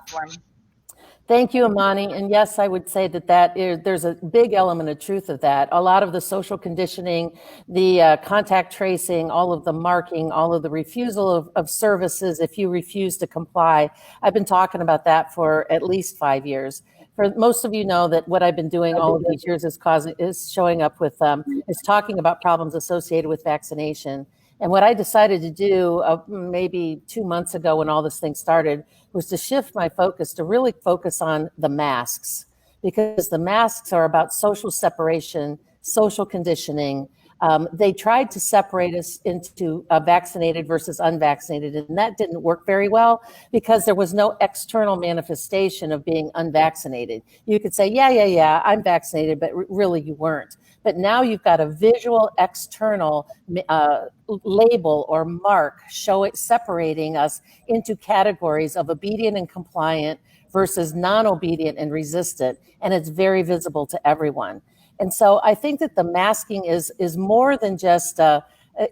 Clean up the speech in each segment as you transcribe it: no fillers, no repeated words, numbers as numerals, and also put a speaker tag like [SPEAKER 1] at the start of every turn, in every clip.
[SPEAKER 1] platform.
[SPEAKER 2] Thank you, Amani. And yes, I would say there's a big element of truth of that. A lot of the social conditioning, the contact tracing, all of the marking, all of the refusal of services if you refuse to comply. I've been talking about that for at least 5 years. For most of you know that what I've been doing all of these years is showing up with is talking about problems associated with vaccination. And what I decided to do maybe 2 months ago when all this thing started was to shift my focus to really focus on the masks, because the masks are about social separation, social conditioning. They tried to separate us into vaccinated versus unvaccinated, and that didn't work very well because there was no external manifestation of being unvaccinated. You could say, yeah, I'm vaccinated, but really you weren't. But now you've got a visual external label or mark separating us into categories of obedient and compliant versus non-obedient and resistant, and it's very visible to everyone. And so I think that the masking is more than just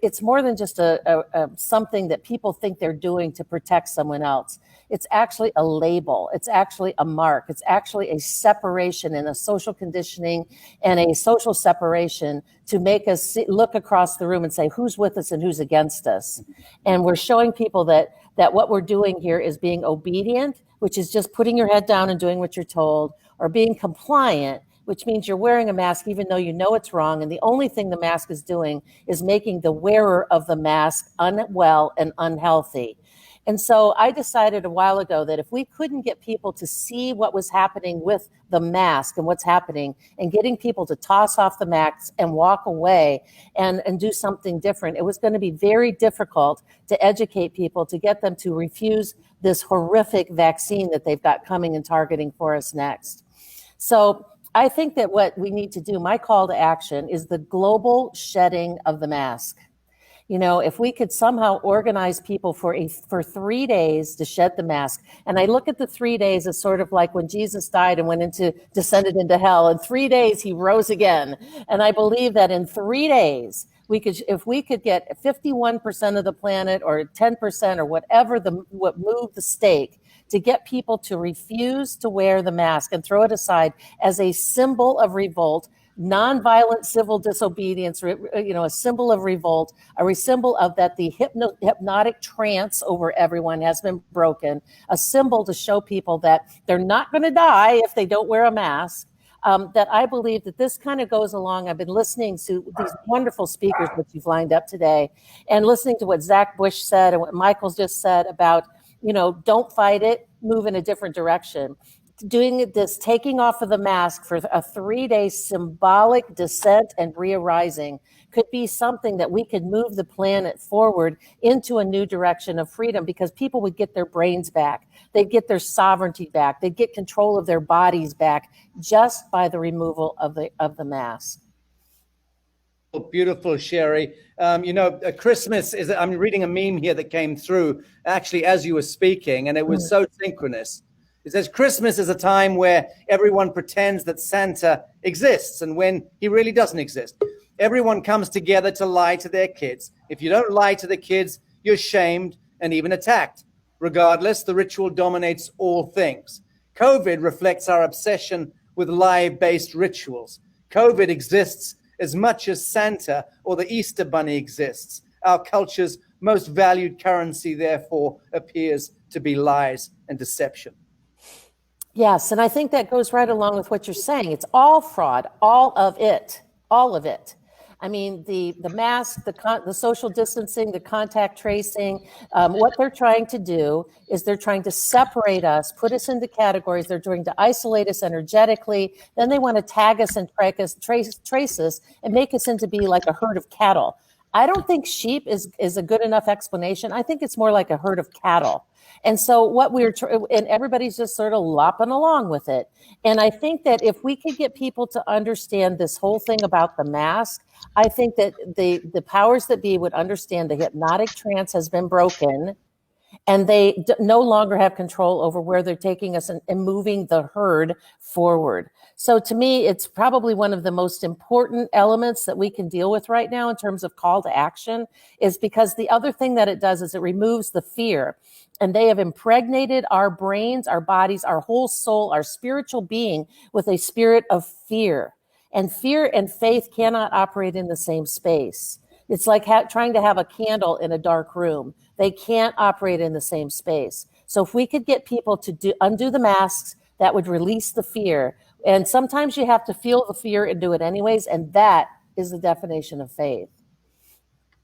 [SPEAKER 2] it's more than just a something that people think they're doing to protect someone else. It's actually a label. It's actually a mark. It's actually a separation and a social conditioning and a social separation to make us look across the room and say who's with us and who's against us. And we're showing people that what we're doing here is being obedient, which is just putting your head down and doing what you're told, or being compliant, which means you're wearing a mask even though you know it's wrong. And the only thing the mask is doing is making the wearer of the mask unwell and unhealthy. And so I decided a while ago that if we couldn't get people to see what was happening with the mask and what's happening, and getting people to toss off the mask and walk away and do something different, it was going to be very difficult to educate people, to get them to refuse this horrific vaccine that they've got coming and targeting for us next. So I think that what we need to do, my call to action, is the global shedding of the mask. You know, if we could somehow organize people for 3 days to shed the mask, and I look at the 3 days as sort of like when Jesus died and descended into hell. In 3 days, he rose again. And I believe that in 3 days, if we could get 51% of the planet or 10% or what moved the stake to get people to refuse to wear the mask and throw it aside as a symbol of revolt, nonviolent civil disobedience, a symbol of revolt, a symbol of that the hypnotic trance over everyone has been broken, a symbol to show people that they're not going to die if they don't wear a mask. That I believe that this kind of goes along. I've been listening to these wonderful speakers that you've lined up today, and listening to what Zach Bush said and what Michael's just said about, don't fight it, move in a different direction. Doing this, taking off of the mask for a 3-day symbolic descent and re-arising could be something that we could move the planet forward into a new direction of freedom, because people would get their brains back. They'd get their sovereignty back. They'd get control of their bodies back just by the removal of the mask.
[SPEAKER 3] Beautiful, Sherry. Christmas is, I'm reading a meme here that came through actually as you were speaking, and it was so synchronous. It says Christmas is a time where everyone pretends that Santa exists, and when he really doesn't exist. Everyone comes together to lie to their kids. If you don't lie to the kids, you're shamed and even attacked. Regardless, the ritual dominates all things. COVID reflects our obsession with lie-based rituals. COVID exists as much as Santa or the Easter Bunny exists. Our culture's most valued currency, therefore, appears to be lies and deception.
[SPEAKER 2] Yes, and I think that goes right along with what you're saying. It's all fraud, all of it. I mean, the mask, the social distancing, the contact tracing, what they're trying to do is they're trying to separate us, put us into categories. They're trying to isolate us energetically. Then they want to tag us and trace us and make us into be like a herd of cattle. I don't think sheep is a good enough explanation. I think it's more like a herd of cattle. And so and everybody's just sort of lopping along with it. And I think that if we could get people to understand this whole thing about the mask, I think that the powers that be would understand the hypnotic trance has been broken, and they no longer have control over where they're taking us and moving the herd forward. So to me, it's probably one of the most important elements that we can deal with right now in terms of call to action, is because the other thing that it does is it removes the fear. And they have impregnated our brains, our bodies, our whole soul, our spiritual being with a spirit of fear. And fear and faith cannot operate in the same space. It's like trying to have a candle in a dark room. They can't operate in the same space. So if we could get people to undo the masks, that would release the fear. And sometimes you have to feel the fear and do it anyways. And that is the definition of faith.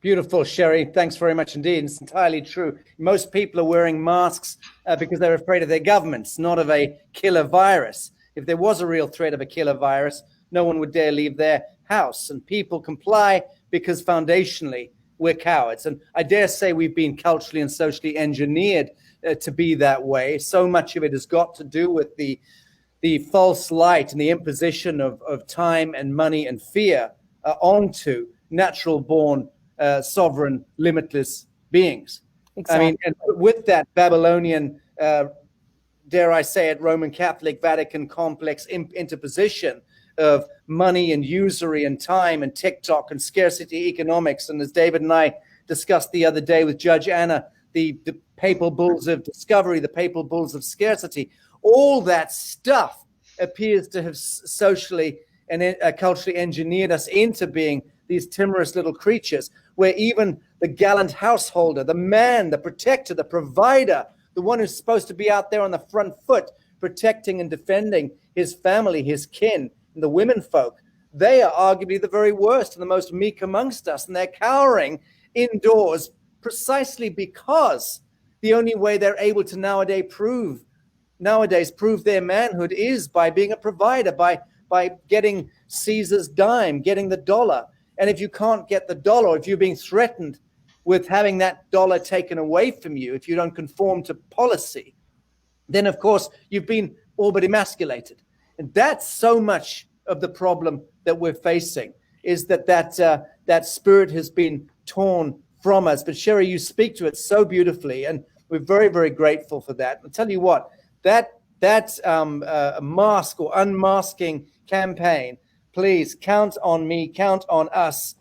[SPEAKER 3] Beautiful, Sherry. Thanks very much indeed. It's entirely true. Most people are wearing masks because they're afraid of their governments, not of a killer virus. If there was a real threat of a killer virus, no one would dare leave their house. And people comply because foundationally we're cowards. And I dare say we've been culturally and socially engineered to be that way. So much of it has got to do with the false light and the imposition of time and money and fear onto natural-born sovereign, limitless beings.
[SPEAKER 2] Exactly.
[SPEAKER 3] I mean, and with that Babylonian, dare I say it, Roman Catholic Vatican complex interposition of money and usury and time and TikTok and scarcity economics. And as David and I discussed the other day with Judge Anna, the papal bulls of discovery, the papal bulls of scarcity, all that stuff appears to have socially and culturally engineered us into being these timorous little creatures, where even the gallant householder, the man, the protector, the provider, the one who's supposed to be out there on the front foot, protecting and defending his family, his kin, and the women folk, they are arguably the very worst and the most meek amongst us. And they're cowering indoors precisely because the only way they're able to nowadays prove their manhood is by being a provider, by getting Caesar's dime, getting the dollar. And if you can't get the dollar, if you're being threatened with having that dollar taken away from you, if you don't conform to policy, then of course you've been all but emasculated. And that's so much of the problem that we're facing, is that spirit has been torn from us. But Sherry, you speak to it so beautifully, and we're very, very grateful for that. I'll tell you what, that mask or unmasking campaign, please count on me, count on us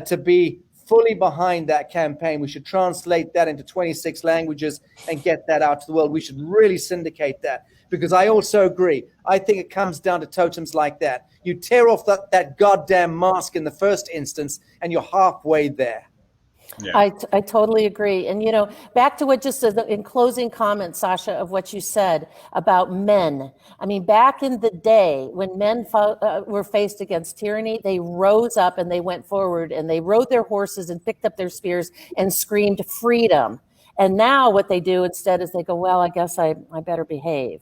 [SPEAKER 3] to be fully behind that campaign. We should translate that into 26 languages and get that out to the world. We should really syndicate that, because I also agree. I think it comes down to totems like that. You tear off that goddamn mask in the first instance, and you're halfway there.
[SPEAKER 2] Yeah. I totally agree. And, back to what just in closing comments, Sasha, of what you said about men. I mean, back in the day when men were faced against tyranny, they rose up and they went forward and they rode their horses and picked up their spears and screamed freedom. And now what they do instead is they go, well, I guess I better behave.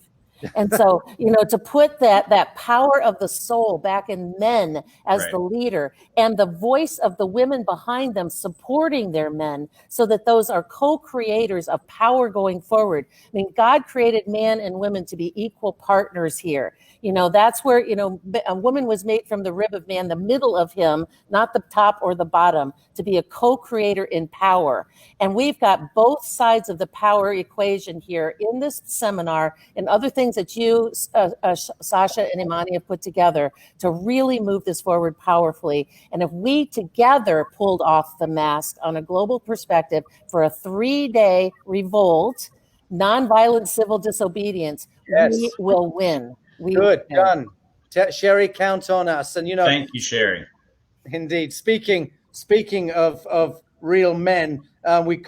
[SPEAKER 2] And so, to put that power of the soul back in men as right. The leader, and the voice of the women behind them supporting their men, so that those are co-creators of power going forward. I mean, God created man and women to be equal partners here. That's where, a woman was made from the rib of man, the middle of him, not the top or the bottom, to be a co-creator in power. And we've got both sides of the power equation here in this seminar and other things that you, Sasha and Imani, have put together to really move this forward powerfully. And if we together pulled off the mask on a global perspective for a 3-day revolt, nonviolent civil disobedience, yes. We will win.
[SPEAKER 3] Good, done. Sherry, count on us. And
[SPEAKER 1] thank you, Sherry.
[SPEAKER 3] Indeed. Speaking of real men, we could